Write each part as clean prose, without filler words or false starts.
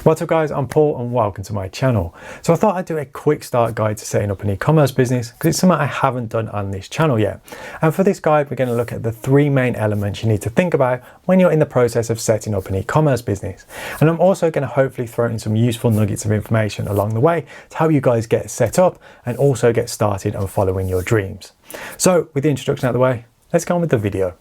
What's up guys, I'm Paul and welcome to my channel. So I thought I'd do a quick start guide to setting up an e-commerce business because it's something I haven't done on this channel yet. And for this guide, we're going to look at the three main elements you need to think about when you're in the process of setting up an e-commerce business. And I'm also going to hopefully throw in some useful nuggets of information along the way to help you guys get set up and also get started on following your dreams. So with the introduction out of the way, let's go on with the video.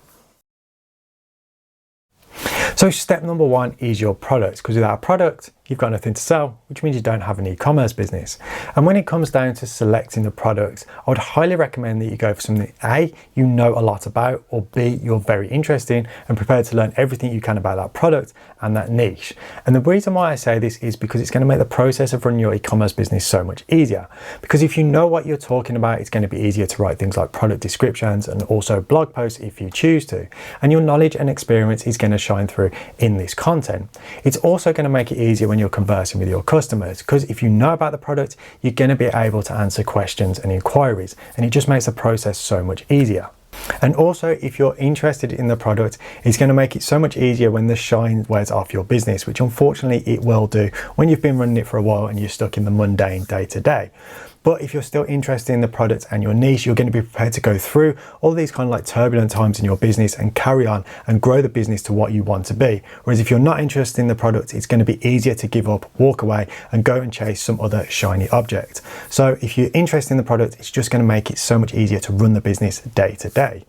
So step number one is your product, because without a product, you've got nothing to sell, which means you don't have an e-commerce business. And when it comes down to selecting the products, I would highly recommend that you go for something A, you know a lot about, or B, you're very interested in and prepared to learn everything you can about that product and that niche. And the reason why I say this is because it's going to make the process of running your e-commerce business so much easier. Because if you know what you're talking about, it's going to be easier to write things like product descriptions and also blog posts if you choose to. And your knowledge and experience is going to shine through in this content. It's also going to make it easier when you're conversing with your customers, because if you know about the product, you're going to be able to answer questions and inquiries, and it just makes the process so much easier. And also, if you're interested in the product, it's going to make it so much easier when the shine wears off your business, which unfortunately it will do when you've been running it for a while and you're stuck in the mundane day to day. But if you're still interested in the product and your niche, you're going to be prepared to go through all these kind of like turbulent times in your business and carry on and grow the business to what you want to be. Whereas if you're not interested in the product, it's going to be easier to give up, walk away and go and chase some other shiny object. So if you're interested in the product, it's just going to make it so much easier to run the business day to day.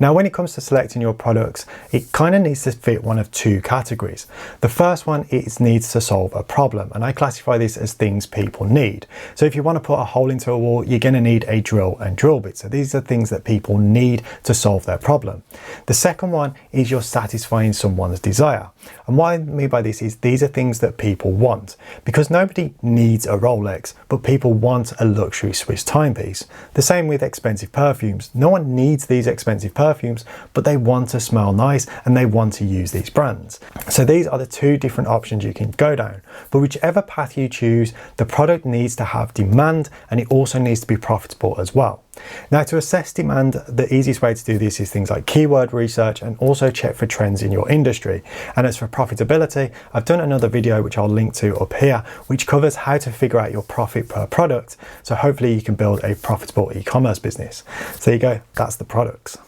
Now, when it comes to selecting your products, it kind of needs to fit one of two categories. The first one is needs to solve a problem, and I classify this as things people need. So if you want to put a hole into a wall, you're going to need a drill and drill bit. So these are things that people need to solve their problem. The second one is you're satisfying someone's desire. And what I mean by this is these are things that people want, because nobody needs a Rolex, but people want a luxury Swiss timepiece. The same with expensive perfumes. No one needs these expensive perfumes, but they want to smell nice and they want to use these brands. So these are the two different options you can go down. But whichever path you choose, the product needs to have demand and it also needs to be profitable as well. Now, to assess demand, the easiest way to do this is things like keyword research and also check for trends in your industry. And as for profitability, I've done another video which I'll link to up here, which covers how to figure out your profit per product. So hopefully you can build a profitable e-commerce business. So there you go, that's the products.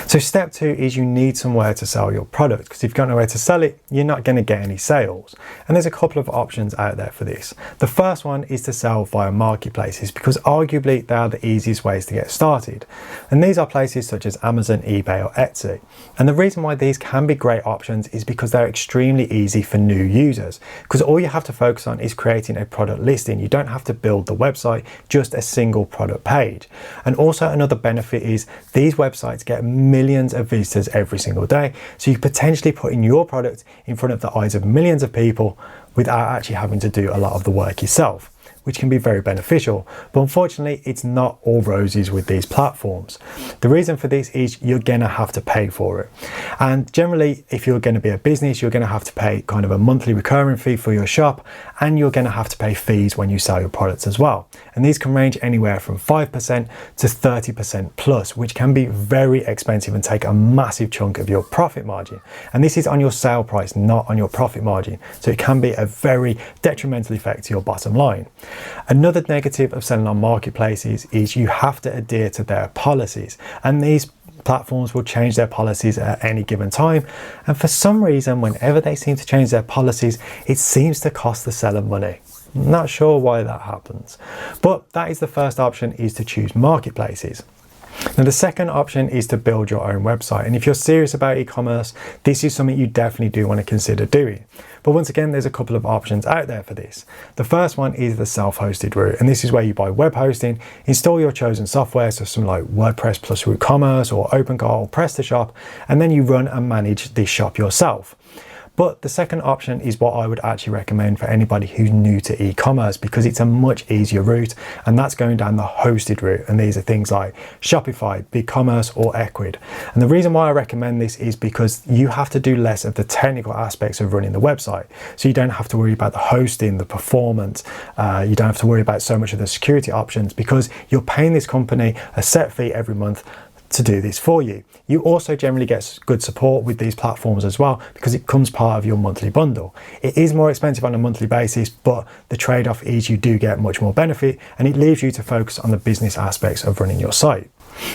So step two is you need somewhere to sell your product, because if you've got nowhere to sell it, you're not going to get any sales. And there's a couple of options out there for this. The first one is to sell via marketplaces, because arguably they are the easiest ways to get started. And these are places such as Amazon, eBay or Etsy. And the reason why these can be great options is because they're extremely easy for new users, because all you have to focus on is creating a product listing. You don't have to build the website, just a single product page. And also another benefit is these websites get millions of visitors every single day, so you potentially putting your product in front of the eyes of millions of people without actually having to do a lot of the work yourself, which can be very beneficial. But unfortunately, it's not all roses with these platforms. The reason for this is you're gonna have to pay for it. And generally, if you're gonna be a business, you're gonna have to pay kind of a monthly recurring fee for your shop, and you're gonna have to pay fees when you sell your products as well. And these can range anywhere from 5% to 30% plus, which can be very expensive and take a massive chunk of your profit margin. And this is on your sale price, not on your profit margin. So it can be a very detrimental effect to your bottom line. Another negative of selling on marketplaces is you have to adhere to their policies, and these platforms will change their policies at any given time. And for some reason, whenever they seem to change their policies, it seems to cost the seller money. Not sure why that happens, but that is the first option, is to choose marketplaces. Now, the second option is to build your own website. And if you're serious about e-commerce, this is something you definitely do want to consider doing. But once again, there's a couple of options out there for this. The first one is the self-hosted route. And this is where you buy web hosting, install your chosen software, so something like WordPress plus WooCommerce or OpenCart or PrestaShop, and then you run and manage this shop yourself. But the second option is what I would actually recommend for anybody who's new to e-commerce, because it's a much easier route, and that's going down the hosted route. And these are things like Shopify, BigCommerce or Ecwid. And the reason why I recommend this is because you have to do less of the technical aspects of running the website. So you don't have to worry about the hosting, the performance. You don't have to worry about so much of the security options, because you're paying this company a set fee every month to do this for you. You also generally get good support with these platforms as well because it comes part of your monthly bundle. It is more expensive on a monthly basis, but the trade-off is you do get much more benefit and it leaves you to focus on the business aspects of running your site.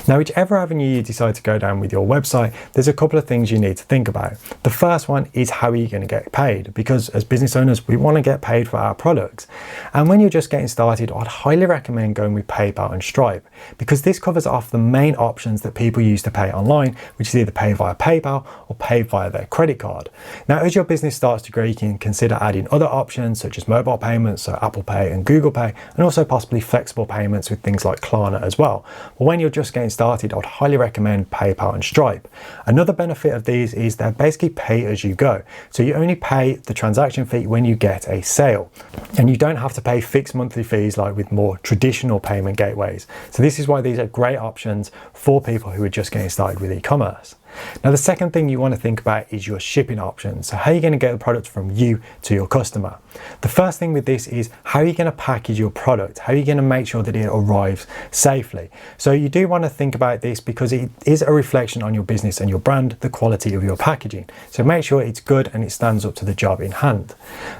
Now, whichever avenue you decide to go down with your website, there's a couple of things you need to think about. The first one is how are you going to get paid? Because as business owners, we want to get paid for our products. And when you're just getting started, I'd highly recommend going with PayPal and Stripe because this covers off the main options that people use to pay online, which is either pay via PayPal or pay via their credit card. Now, as your business starts to grow, you can consider adding other options such as mobile payments, so Apple Pay and Google Pay, and also possibly flexible payments with things like Klarna as well. But when you're just getting started, I would highly recommend PayPal and Stripe. Another benefit of these is they're basically pay as you go. So you only pay the transaction fee when you get a sale. And you don't have to pay fixed monthly fees like with more traditional payment gateways. So this is why these are great options for people who are just getting started with e-commerce. Now, the second thing you want to think about is your shipping options. So how are you going to get the product from you to your customer? The first thing with this is how are you going to package your product? How are you going to make sure that it arrives safely? So you do want to think about this because it is a reflection on your business and your brand, the quality of your packaging. So make sure it's good and it stands up to the job in hand.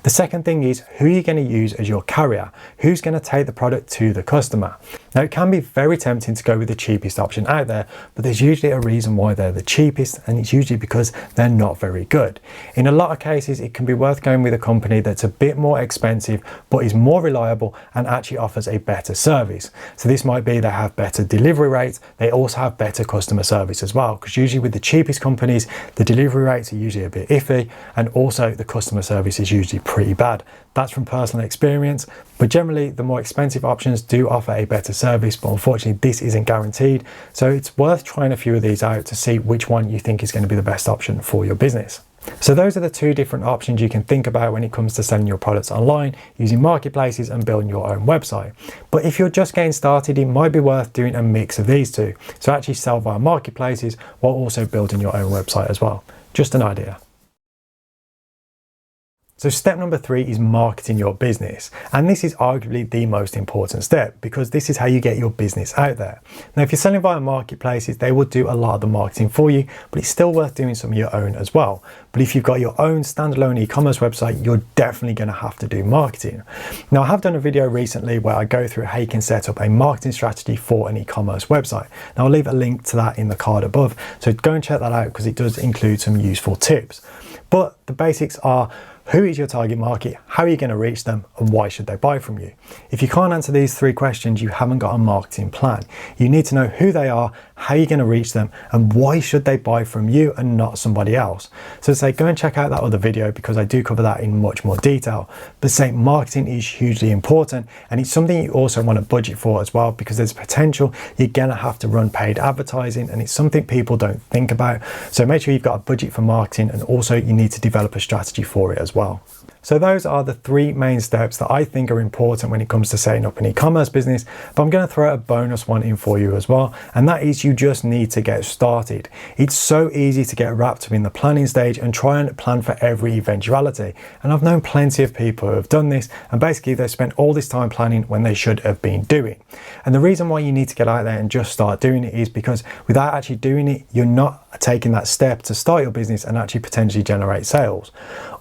The second thing is who are you going to use as your carrier? Who's going to take the product to the customer? Now, it can be very tempting to go with the cheapest option out there, but there's usually a reason why they're the cheapest, and it's usually because they're not very good. In a lot of cases, it can be worth going with a company that's a bit more expensive, but is more reliable and actually offers a better service. So this might be they have better delivery rates. They also have better customer service as well, because usually with the cheapest companies, the delivery rates are usually a bit iffy, and also the customer service is usually pretty bad. That's from personal experience, but generally the more expensive options do offer a better service, but unfortunately this isn't guaranteed. So it's worth trying a few of these out to see which one you think is going to be the best option for your business. So those are the two different options you can think about when it comes to selling your products online, using marketplaces and building your own website. But if you're just getting started, it might be worth doing a mix of these two. So actually sell via marketplaces while also building your own website as well. Just an idea. So step number 3 is marketing your business. And this is arguably the most important step because this is how you get your business out there. Now, if you're selling via marketplaces, they will do a lot of the marketing for you, but it's still worth doing some of your own as well. But if you've got your own standalone e-commerce website, you're definitely going to have to do marketing. Now, I have done a video recently where I go through how you can set up a marketing strategy for an e-commerce website. Now, I'll leave a link to that in the card above. So go and check that out because it does include some useful tips. But the basics are: who is your target market? How are you going to reach them? And why should they buy from you? If you can't answer these 3 questions, you haven't got a marketing plan. You need to know who they are, how you're going to reach them, and why should they buy from you and not somebody else. So say go and check out that other video because I do cover that in much more detail. But say marketing is hugely important, and it's something you also want to budget for as well because there's potential you're going to have to run paid advertising, and it's something people don't think about. So make sure you've got a budget for marketing, and also you need to develop a strategy for it as well. So those are the 3 main steps that I think are important when it comes to setting up an e-commerce business, but I'm going to throw a bonus one in for you as well, and that is you just need to get started. It's so easy to get wrapped up in the planning stage and try and plan for every eventuality, and I've known plenty of people who have done this, and basically they've spent all this time planning when they should have been doing. And the reason why you need to get out there and just start doing it is because without actually doing it, you're not taking that step to start your business and actually potentially generate sales.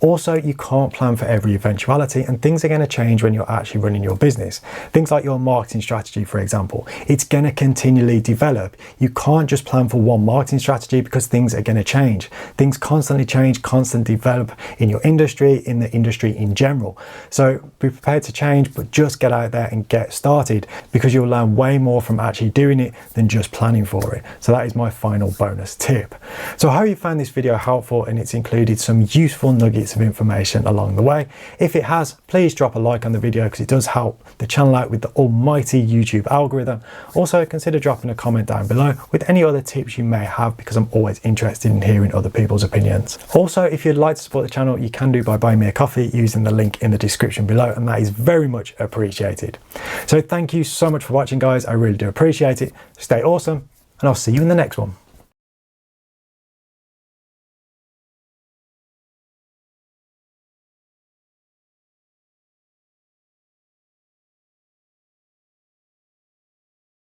Also, you can't plan for every eventuality, and things are going to change when you're actually running your business. Things like your marketing strategy, for example, it's going to continually develop. You can't just plan for one marketing strategy because things are going to change. Things constantly change, constantly develop in your industry, in the industry in general. So be prepared to change, but just get out there and get started because you'll learn way more from actually doing it than just planning for it. So that is my final bonus tip. So I hope you found this video helpful and it's included some useful nuggets of information along the way. If it has, please drop a like on the video because it does help the channel out with the almighty YouTube algorithm. Also, consider dropping a comment down below with any other tips you may have because I'm always interested in hearing other people's opinions. Also, if you'd like to support the channel, you can do by buying me a coffee using the link in the description below, and that is very much appreciated. So thank you so much for watching, guys. I really do appreciate it. Stay awesome, and I'll see you in the next one.